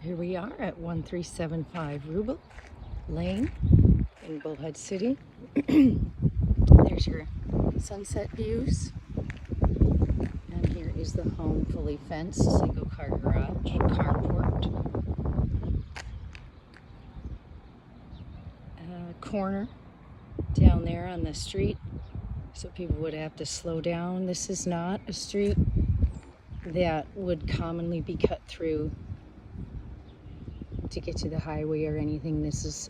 Here we are at 1375 Rubel Lane in Bullhead City. There's your sunset views. And here is the home, fully fenced, single car garage, carport. Corner down there on the street, so people would have to slow down. This is not a street that would commonly be cut through to get to the highway or anything. This is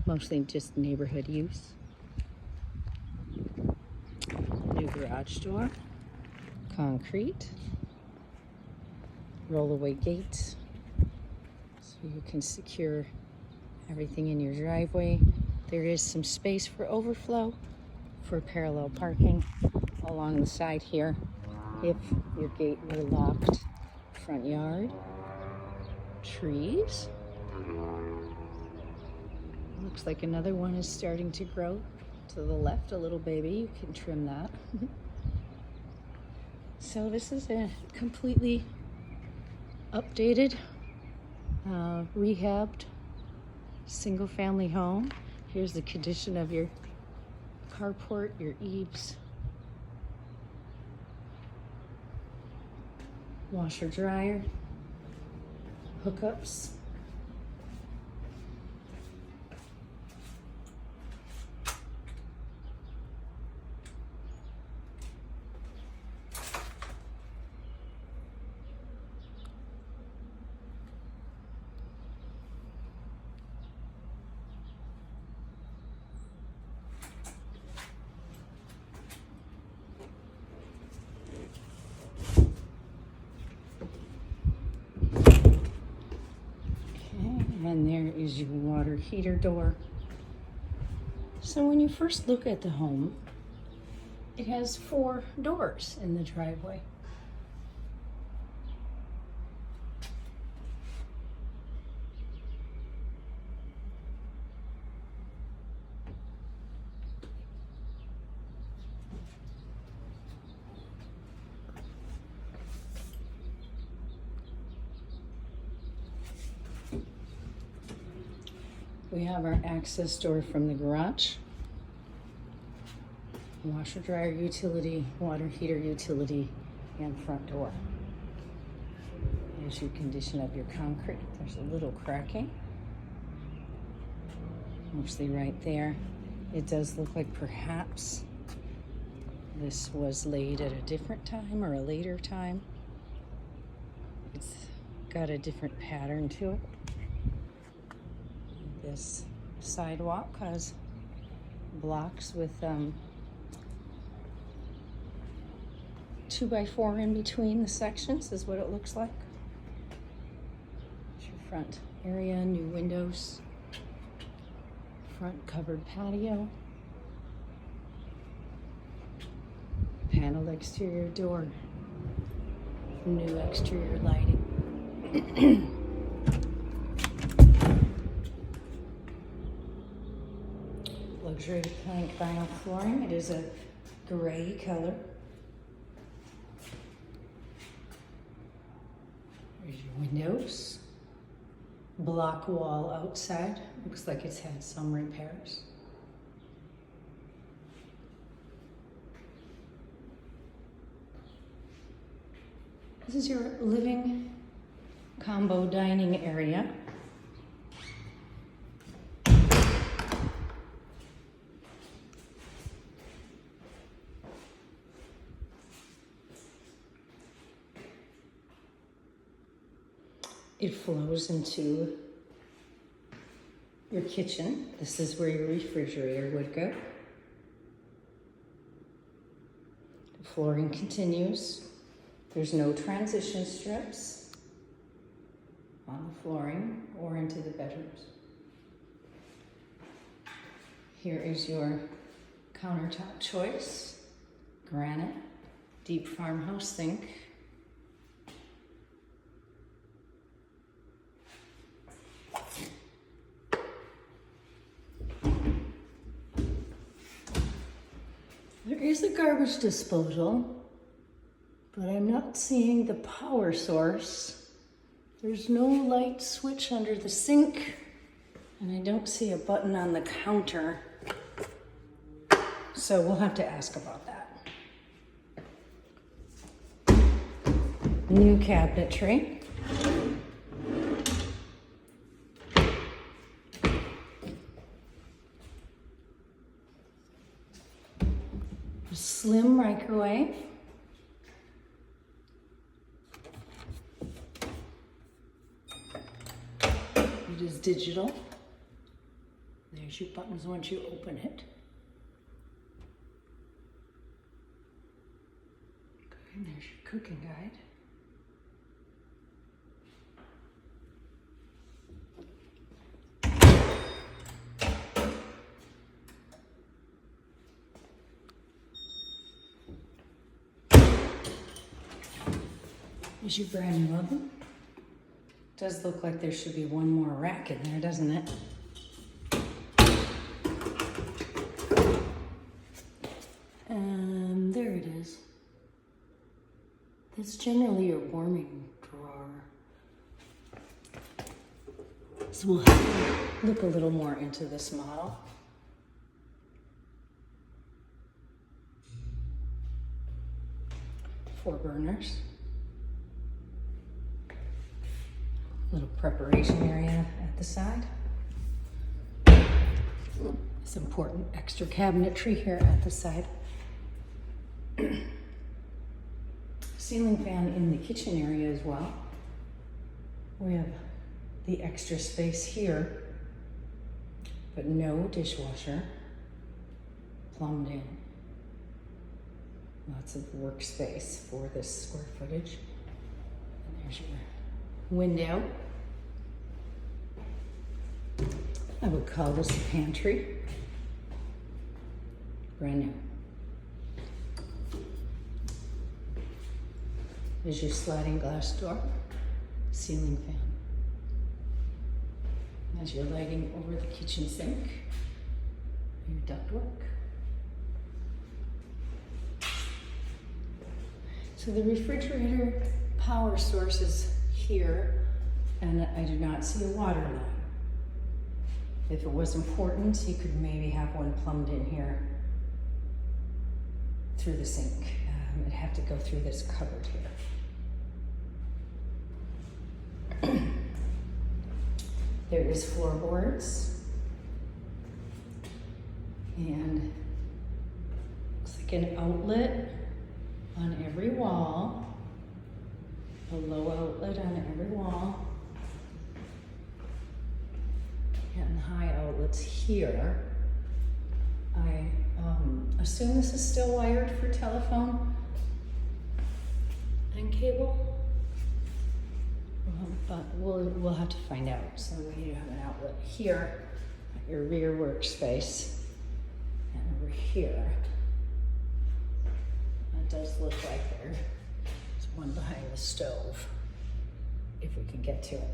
mostly just neighborhood use. New garage door, concrete, roll-away gates, so you can secure everything in your driveway. There is some space for overflow for parallel parking along the side here if your gate were locked. Front yard, trees. Looks like another one is starting to grow to the left, a little baby. You can trim that. So this is a completely updated, rehabbed single family home. Here's the condition of your carport, your eaves, washer dryer, hookups. And there is your water heater door. So when you first look at the home, it has 4 doors in the driveway. We have our access door from the garage, washer dryer utility, water heater utility, and front door. Here's your condition of your concrete. There's a little cracking, mostly right there. It does look like perhaps this was laid at a different time or a later time. It's got a different pattern to it. This sidewalk has blocks with 2x4 in between the sections is what it looks like. It's your front area, new windows, front covered patio, paneled exterior door, new exterior lighting. Luxury plank vinyl flooring. It is a gray color. There's your windows. Block wall outside. Looks like it's had some repairs. This is your living combo dining area. It flows into your kitchen. This is where your refrigerator would go. The flooring continues. There's no transition strips on the flooring or into the bedrooms. Here is your countertop choice. Granite, deep farmhouse sink. There is a garbage disposal, but I'm not seeing the power source There's no light switch under the sink, and I don't see a button on the counter. So we'll have to ask about that. New cabinetry. A slim microwave. It is digital. There's your buttons once you open it. And there's your cooking guide. There's your brand new oven. Does look like there should be one more rack in there, doesn't it? And there it is. That's generally your warming drawer. So we'll have to look a little more into this model. Four burners. Little preparation area at the side. It's important extra cabinetry here at the side. Ceiling fan in the kitchen area as well. We have the extra space here, but no dishwasher, plumbed in. Lots of workspace for this square footage. And there's your window. I would call this a pantry. Brand new. There's your sliding glass door, ceiling fan. There's your lighting over the kitchen sink, your ductwork. So the refrigerator power source is here, and I do not see a water line. If it was important, you could maybe have one plumbed in here through the sink. It'd have to go through this cupboard here. There is floorboards, and looks like an outlet on every wall, a low outlet on every wall, and high outlets here. I assume this is still wired for telephone and cable. But we'll have to find out. So you have an outlet here at your rear workspace, and over here. It does look like there's one behind the stove, if we can get to it.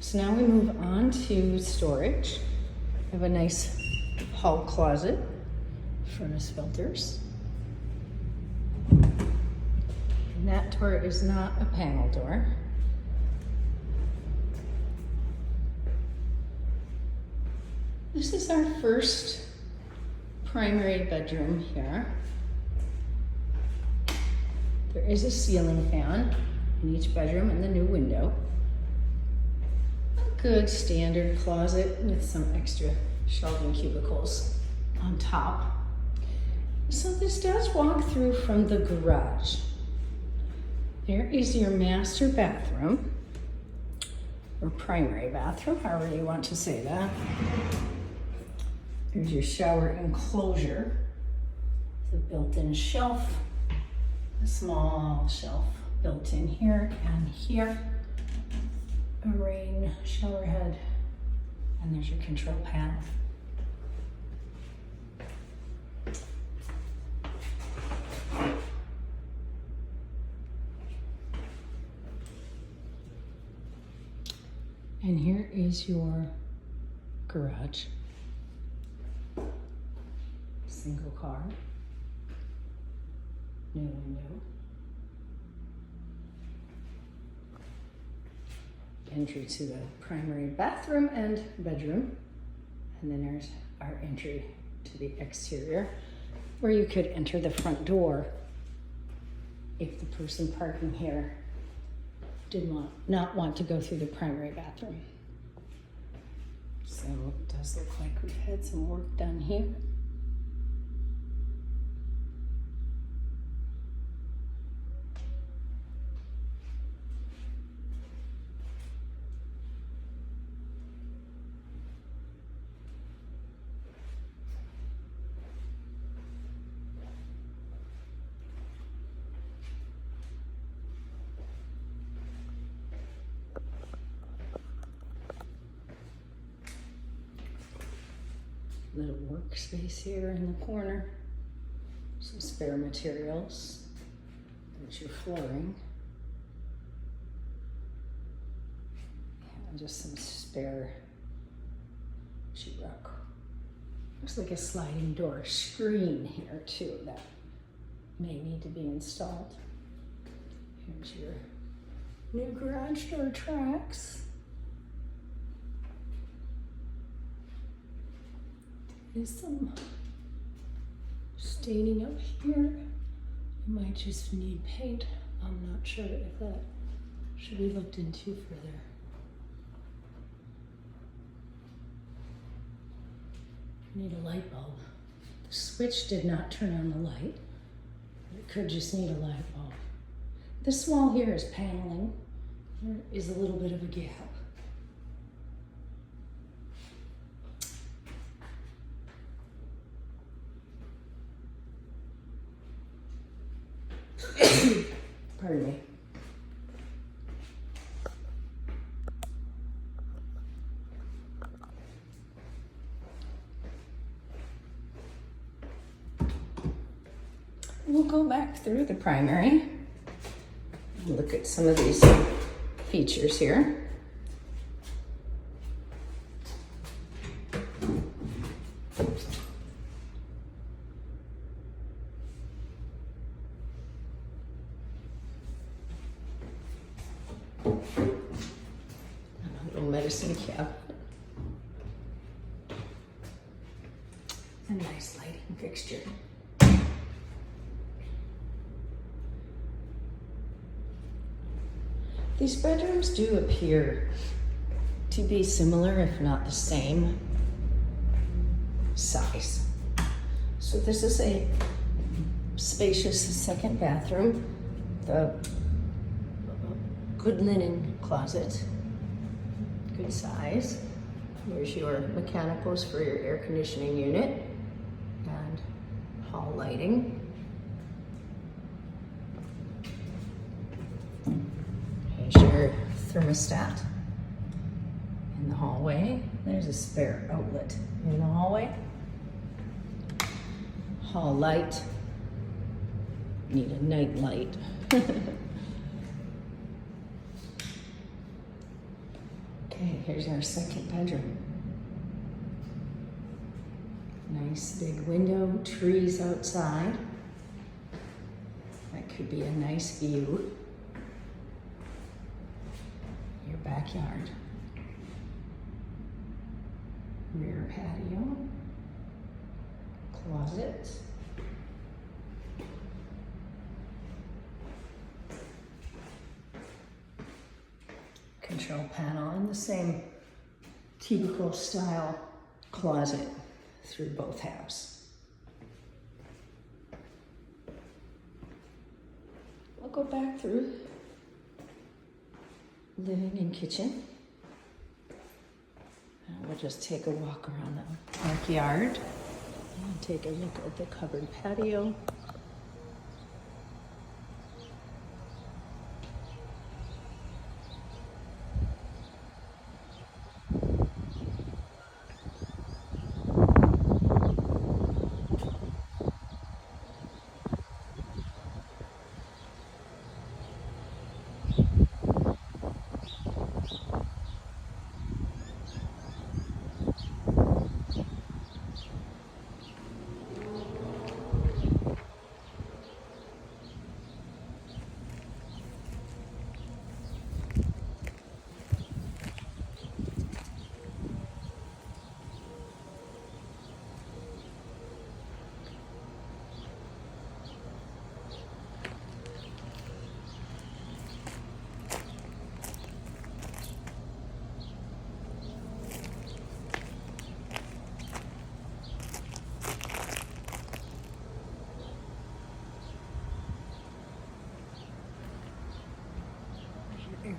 So now we move on to storage. We have a nice hall closet, furnace filters. And that door is not a panel door. This is our first primary bedroom here. There is a ceiling fan in each bedroom and the new window. A good standard closet with some extra shelving cubicles on top. So this does walk through from the garage. There is your master bathroom, or primary bathroom, however you want to say that. There's your shower enclosure, the built-in shelf, a small shelf built in here and here, a rain shower head, and there's your control panel. And here is your garage. Single car, new window, entry to the primary bathroom and bedroom. And then there's our entry to the exterior, where you could enter the front door if the person parking here did not want to go through the primary bathroom. So it does look like we've had some work done here. Little workspace here in the corner. Some spare materials. There's your flooring. And just some spare sheetrock. Looks like a sliding door screen here too that may need to be installed. Here's your new garage door tracks. There's some staining up here. You might just need paint. I'm not sure if that should be looked into further. Need a light bulb. The switch did not turn on the light. It could just need a light bulb. This wall here is paneling. There is a little bit of a gap. Pardon me. We'll go back through the primary and look at some of these features here. Medicine cabinet. A nice lighting fixture. These bedrooms do appear to be similar, if not the same size. So this is a spacious second bathroom, the good linen closet. Good size. Here's your mechanicals for your air conditioning unit and hall lighting. Here's your thermostat in the hallway. There's a spare outlet in the hallway. Hall light. Need a night light. Okay, here's our second bedroom. Nice big window, trees outside. That could be a nice view. Your backyard. Rear patio. Closet. Control panel in the same cubicle style closet through both halves. I'll go back through living and kitchen. And we'll just take a walk around the backyard and take a look at the covered patio.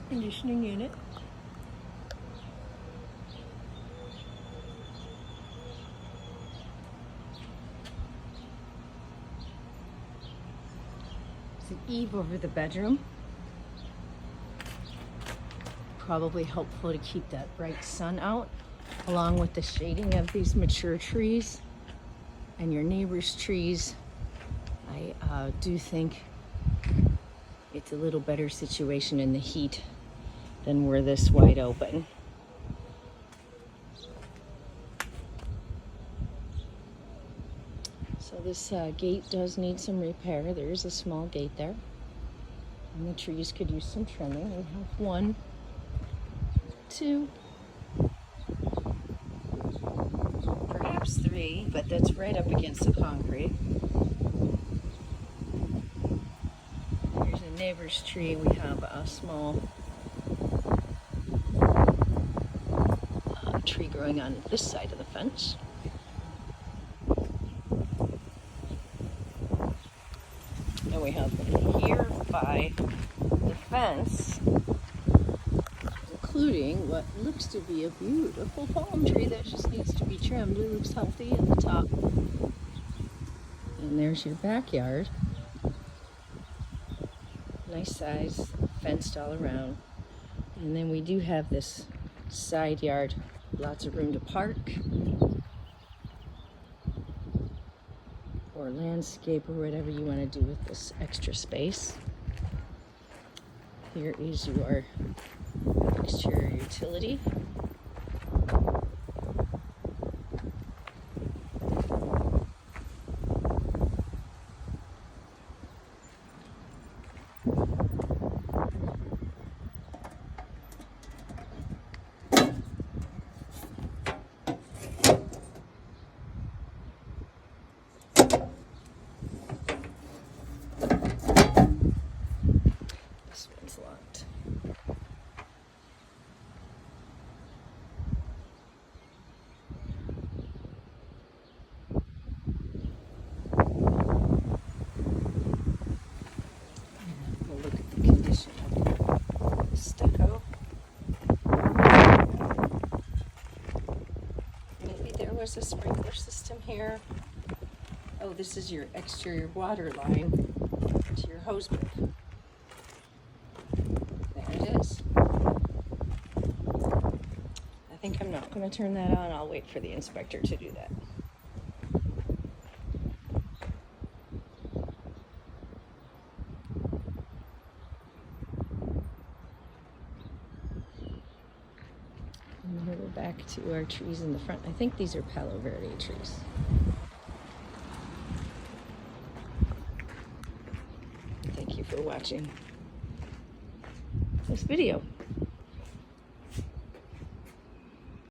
conditioning unit. It's an eave over the bedroom. Probably helpful to keep that bright sun out, along with the shading of these mature trees and your neighbor's trees. I do think it's a little better situation in the heat than we're this wide open. So this gate does need some repair. There is a small gate there, and the trees could use some trimming. We have 1, 2, perhaps 3, but that's right up against the concrete. Here's a neighbor's tree. We have a small tree growing on this side of the fence. And we have here by the fence, including what looks to be a beautiful palm tree that just needs to be trimmed. It looks healthy at the top. And there's your backyard. Nice size, fenced all around. And then we do have this side yard, lots of room to park or landscape or whatever you want to do with this extra space. Here is your exterior utility. This one's locked. We'll look at the condition of the stucco. Maybe there was a sprinkler system here. Oh, this is your exterior water line to your hose book. There it is. I think I'm not going to turn that on. I'll wait for the inspector to do that. And then we're back to our trees in the front. I think these are Palo Verde trees. Thank you for watching this video.